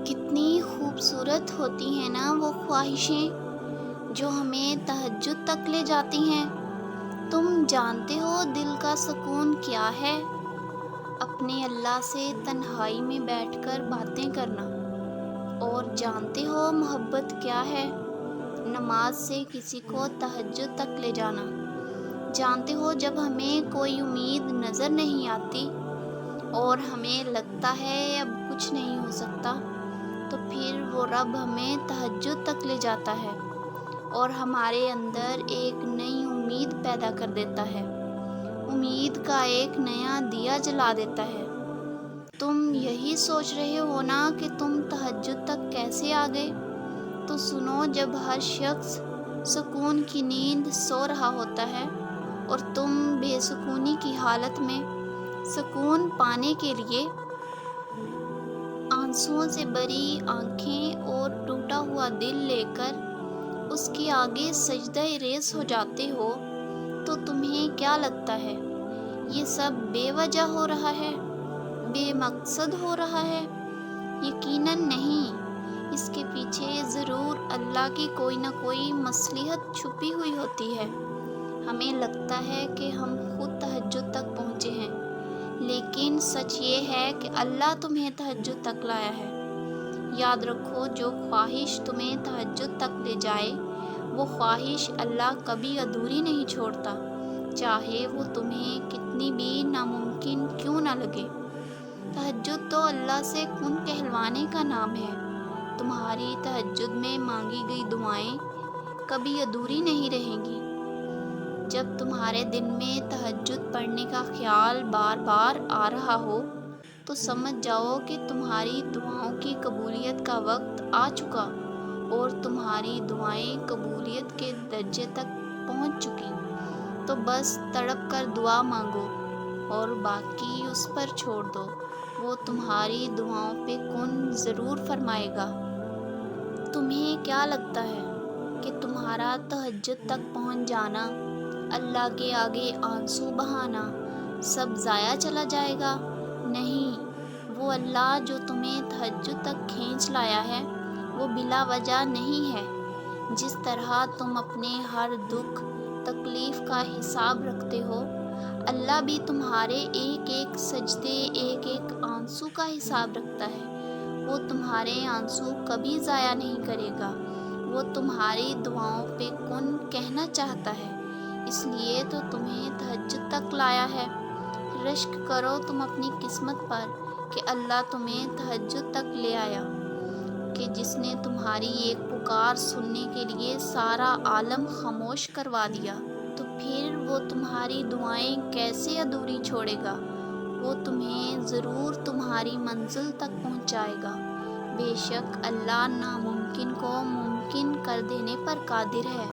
کتنی خوبصورت ہوتی ہیں نا وہ خواہشیں جو ہمیں تہجد تک لے جاتی ہیں۔ تم جانتے ہو دل کا سکون کیا ہے؟ اپنے اللہ سے تنہائی میں بیٹھ کر باتیں کرنا۔ اور جانتے ہو محبت کیا ہے؟ نماز سے کسی کو تہجد تک لے جانا۔ جانتے ہو جب ہمیں کوئی امید نظر نہیں آتی اور ہمیں لگتا ہے اب کچھ نہیں ہو سکتا، تو پھر وہ رب ہمیں تہجد تک لے جاتا ہے اور ہمارے اندر ایک نئی امید پیدا کر دیتا ہے، امید کا ایک نیا دیا جلا دیتا ہے۔ تم یہی سوچ رہے ہو نا کہ تم تہجد تک کیسے آ گئے؟ تو سنو، جب ہر شخص سکون کی نیند سو رہا ہوتا ہے اور تم بے سکونی کی حالت میں سکون پانے کے لیے آنسوؤں سے بھری آنکھیں اور ٹوٹا ہوا دل لے کر اس کے آگے سجدہ ریز ہو جاتے ہو، تو تمہیں کیا لگتا ہے یہ سب بے وجہ ہو رہا ہے، بے مقصد ہو رہا ہے؟ یقیناً نہیں، اس کے پیچھے ضرور اللہ کی کوئی نہ کوئی مصلحت چھپی ہوئی ہوتی ہے۔ ہمیں لگتا ہے کہ ہم خود تہجد تک پہنچے ہیں، لیکن سچ یہ ہے کہ اللہ تمہیں تہجد تک لایا ہے۔ یاد رکھو، جو خواہش تمہیں تہجد تک لے جائے، وہ خواہش اللہ کبھی ادھوری نہیں چھوڑتا، چاہے وہ تمہیں کتنی بھی ناممکن کیوں نہ لگے۔ تہجد تو اللہ سے کن کہلوانے کا نام ہے۔ تمہاری تہجد میں مانگی گئی دعائیں کبھی ادھوری نہیں رہیں گی۔ جب تمہارے دل میں تہجد پڑھنے کا خیال بار بار آ رہا ہو، تو سمجھ جاؤ کہ تمہاری دعاؤں کی قبولیت کا وقت آ چکا اور تمہاری دعائیں قبولیت کے درجے تک پہنچ چکی۔ تو بس تڑپ کر دعا مانگو اور باقی اس پر چھوڑ دو، وہ تمہاری دعاؤں پہ کن ضرور فرمائے گا۔ تمہیں کیا لگتا ہے کہ تمہارا تہجد تک پہنچ جانا، اللہ کے آگے آنسو بہانا سب ضائع چلا جائے گا؟ نہیں، وہ اللہ جو تمہیں تہجد تک کھینچ لایا ہے، وہ بلا وجہ نہیں ہے۔ جس طرح تم اپنے ہر دکھ تکلیف کا حساب رکھتے ہو، اللہ بھی تمہارے ایک ایک سجدے، ایک ایک آنسو کا حساب رکھتا ہے۔ وہ تمہارے آنسو کبھی ضائع نہیں کرے گا، وہ تمہاری دعاؤں پہ کن کہنا چاہتا ہے، اس لیے تو تمہیں تہجد تک لایا ہے۔ رشک کرو تم اپنی قسمت پر کہ اللہ تمہیں تہجد تک لے آیا، کہ جس نے تمہاری ایک پکار سننے کے لیے سارا عالم خاموش کروا دیا، تو پھر وہ تمہاری دعائیں کیسے ادھوری چھوڑے گا؟ وہ تمہیں ضرور تمہاری منزل تک پہنچائے گا۔ بے شک اللہ ناممکن کو ممکن کر دینے پر قادر ہے۔